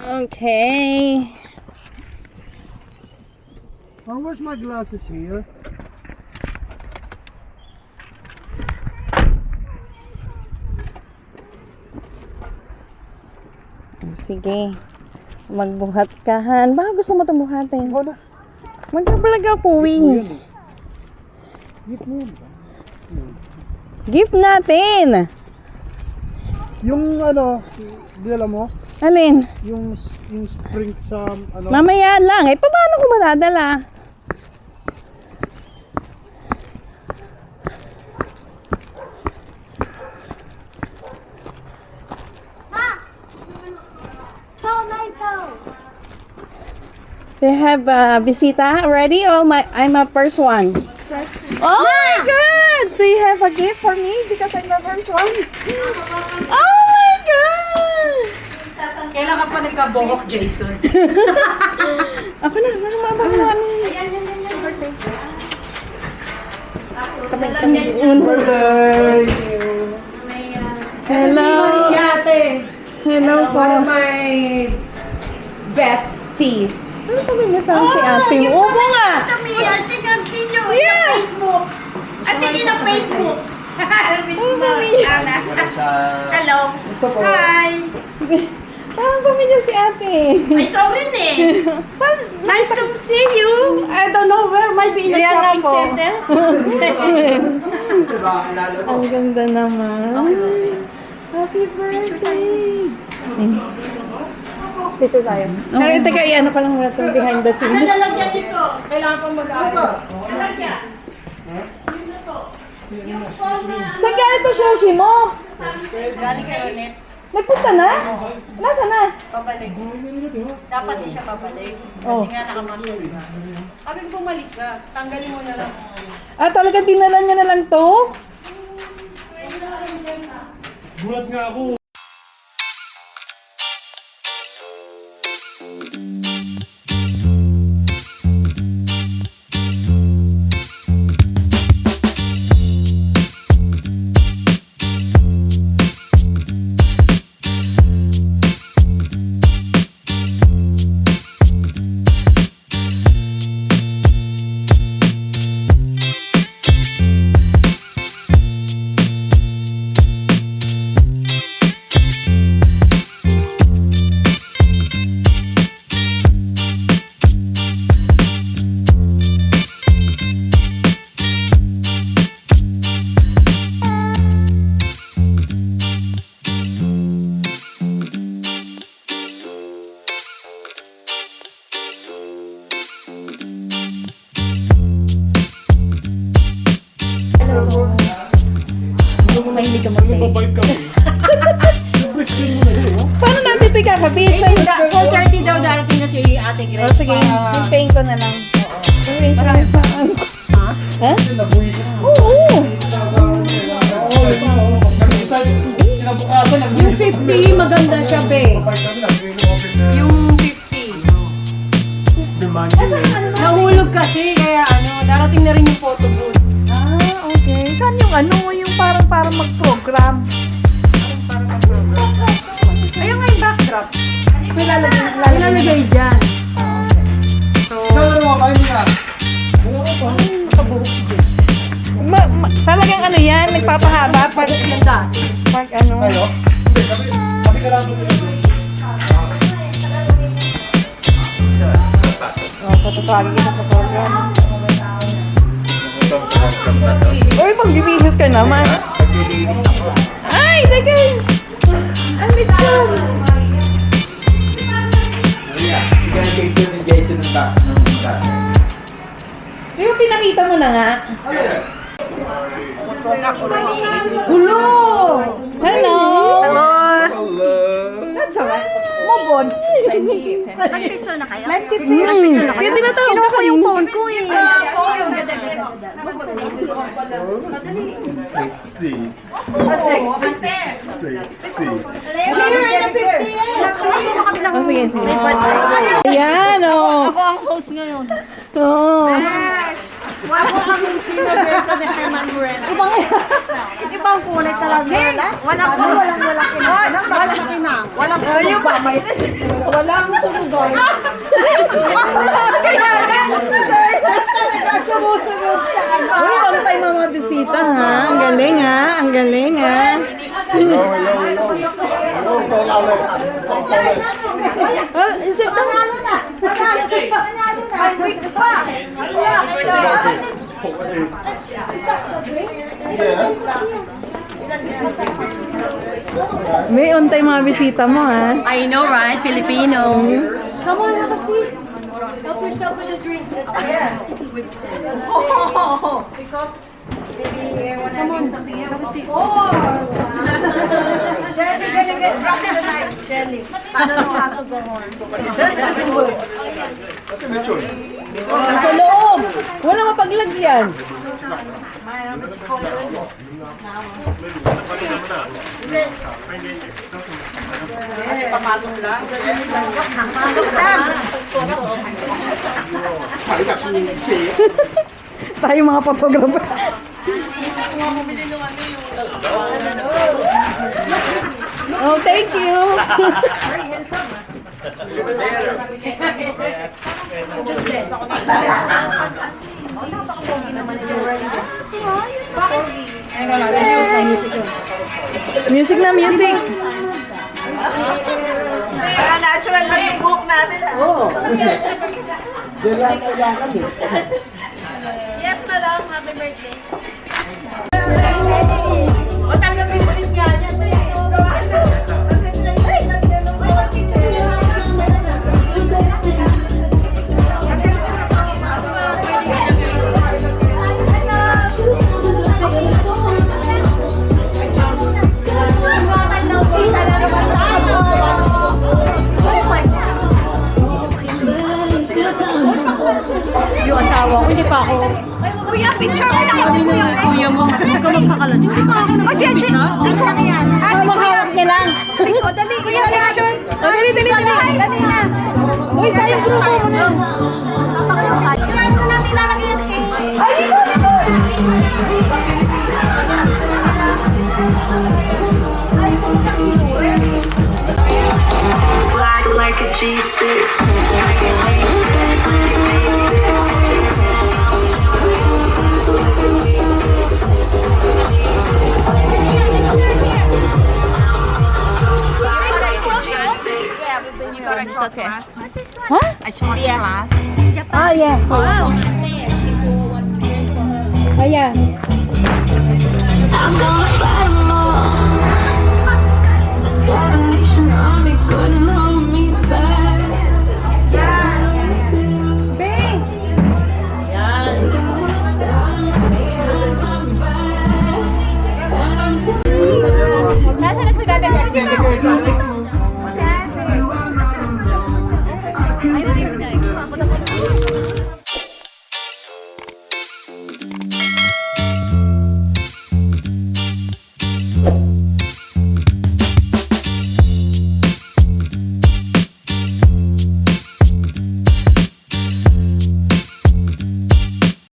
Okay. Oh, where's my glasses here? Sige. Magbuhat ka, Han. Baka gusto mo itong buhatin. Ikaw na. Magkabalag ako, eh. Gift mo yan. Gift natin! Yung ano, dila mo? Alin? Yung spring sa ano? Mamaya lang. Eh, paano ko madadala? They have bisita already? Oh, I'm a first one. Oh my God! They have a gift for me because I'm the first one. Oh my God! Kailan ka pa nagkabohok, Jason? Ako na, mababawaan ni. Birthday! Hello. Yate. Hello po. One of my bestie. Ano pa ba sa si ate mo? Oo nga! Kami, ate Nancy nyo. Yeah. Facebook. Ate din ang Facebook. Hello. Gusto po. Hi. Parang pamilya si ate. Ikaw rin eh. Nice to see you. I don't know where. Might be in the Yan na shopping po. center. Ang ganda naman. Happy birthday! Dito tayo. Pero teka, ano pa lang mga itong behind the Ano scenes. lalagyan dito? Kailangan pang mag-aaral. Lalagyan. Yung phone na. Saan galing to Shoshi mo? Galing kayo ulit. Nagpunta na? Nasa na? Pabalik. Dapat di siya pabalik. Oh. Kasi nga nakamasya ka. Sabi ko bumalik ka. Tanggalin mo na lang. Ah, talaga dinala niya na lang to? Gulat nga ako. Mahilig ka mag-take. Paano natin ito ikakabit? 4:30 daw darating na si Ate Grace. Oh, sige, hintayin ko na lang. Ha? Oo. Yung 50, maganda siya, be. Yung 50. Nahulog kasi, kaya darating na rin yung photo booth. Ah, okay. Saan yung yung parang mag-program? Ayun nga yung backdrop. Ilalagay dyan. Saan mo kayo na? Talagang yan, nagpapahaba pag Yan dati. Kayo? Kami ka lang Patutawagin kita sa program. Uy, pag-bibihis ka naman. Ay, dagan! Ang litsyon! Di ba pinakita mo na nga? Hello! Hello! That's alright. Mobon. Nag-picture na kayo? Kaya tinatawag ka kayo phone ko eh. Sexy. Here in the 50 Oh, sige, sige. Ayan, oh. Ako ang host ngayon. Oh. Ibang kulay talaga. Walang kinang. Walang kinang. Walang babay. Walang tumugon. Sumusunod sa ano. Uy, on time mga bisita ha. Ang galing ha. Ang galing ha. Oh, isip ka. Panalo na. Panalo na. May week pa. May on time mga bisita mo ha. I know, right? Filipino. Come on, have a seat. Help yourself with the drinks. Sa loob. Wala mapaglagyan. Tayo mga photographer. Oh, thank you. Music na, music. Para natural lang yung buhok natin. Yes, madam. Happy birthday. O, tanggapin mo rin yan. Yung asawa ko, hindi pa ako. Kuya, picture mo na Sabi na yung kuya mo, huwag ka magpakalasing. Hindi pa ako nag-umpisa. lang yan. Hawak niya lang. O, dali. Kuya, picture. Oh, dali, dali, dali. Dali na. Uy, tayong grupo mo na. Saan sa namin lalagay yung cake? Black like a G6. Oh, yeah. Oh, yeah. I'm gonna fight 'em all. The Salvation Army couldn't hold me back. Bing! Nasaan na si Bebe?